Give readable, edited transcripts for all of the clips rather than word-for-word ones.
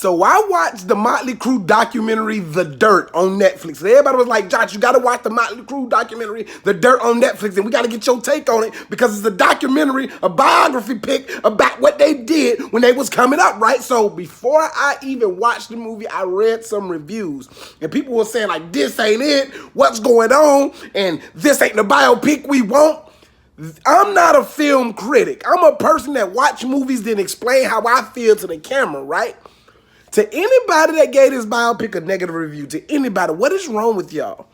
So I watched the Motley Crue documentary, The Dirt, on Netflix. And everybody was like, Josh, you got to watch the Motley Crue documentary, The Dirt, on Netflix. And we got to get your take on it because it's a documentary, a biography pick about what they did when they was coming up, right? So before I even watched the movie, I read some reviews. And people were saying, like, this ain't it. What's going on? And this ain't the biopic we want. I'm not a film critic. I'm a person that watch movies then explain how I feel to the camera, right? To anybody that gave this biopic a negative review, to anybody, what is wrong with y'all?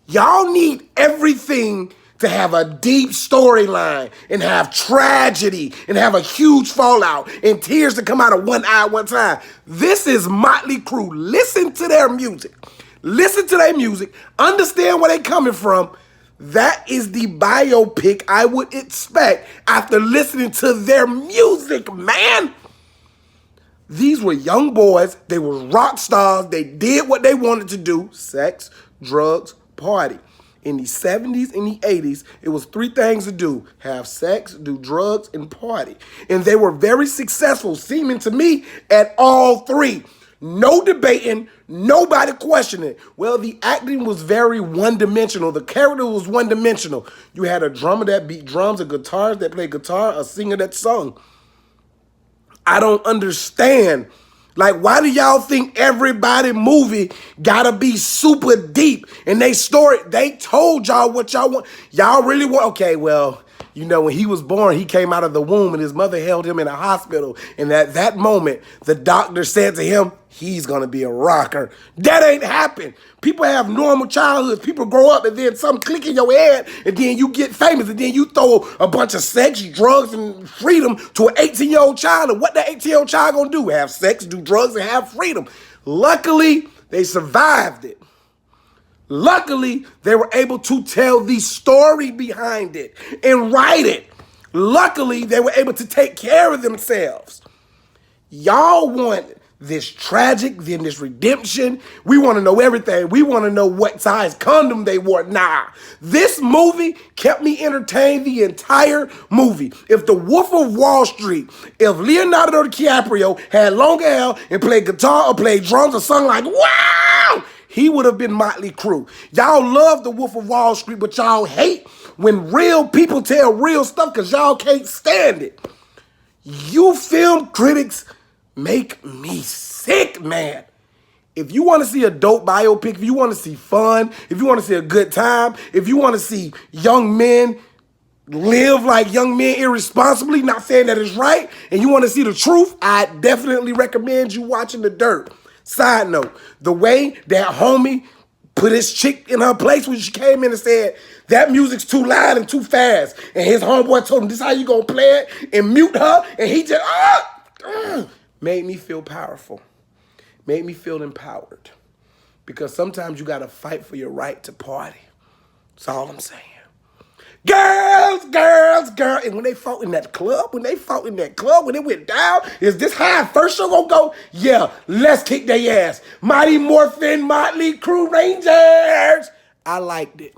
Y'all need everything to have a deep storyline and have tragedy and have a huge fallout and tears to come out of one eye one time. This is Motley Crue. Listen to their music. Listen to their music. Understand where they're coming from. That is the biopic I would expect after listening to their music, man. These were young boys. They were rock stars. They did what they wanted to do. Sex, drugs, party. In the 70s and the 80s, it was three things to do. Have sex, do drugs, and party. And they were very successful, seeming to me, at all three. No debating, nobody questioning. Well, the acting was very one-dimensional. The character was one-dimensional. You had a drummer that beat drums, a guitarist that played guitar, a singer that sung. I don't understand. Like, why do y'all think everybody movie gotta be super deep? And they told y'all what y'all want. Y'all really want, okay, well, you know, when he was born, he came out of the womb and his mother held him in a hospital. And at that moment, the doctor said to him, he's gonna be a rocker. That ain't happened. People have normal childhoods. People grow up and then something click in your head and then you get famous and then you throw a bunch of sex, drugs, and freedom to an 18-year-old child. And what that 18-year-old child gonna do? Have sex, do drugs, and have freedom. Luckily, they survived it. Luckily, they were able to tell the story behind it and write it. Luckily, they were able to take care of themselves. Y'all want this tragic, then this redemption. We want to know everything. We want to know what size condom they wore. Nah, this movie kept me entertained the entire movie. If the Wolf of Wall Street, if Leonardo DiCaprio had longer hair and played guitar or played drums or sung like, wow, he would have been Motley Crue. Y'all love the Wolf of Wall Street, but y'all hate when real people tell real stuff because y'all can't stand it. You film critics make me sick, man. If you want to see a dope biopic, if you want to see fun, if you want to see a good time, if you want to see young men live like young men irresponsibly, not saying that it's right, and you want to see the truth, I definitely recommend you watching The Dirt. Side note, the way that homie put his chick in her place when she came in and said, that music's too loud and too fast. And his homeboy told him, this is how you gonna play it, and mute her, and he just, made me feel powerful. Made me feel empowered. Because sometimes you gotta fight for your right to party. That's all I'm saying. Girls, girls, girls. And when they fought in that club, when it went down, is this how first show gonna go? Yeah, let's kick their ass. Mighty Morphin, Motley Crue Rangers. I liked it.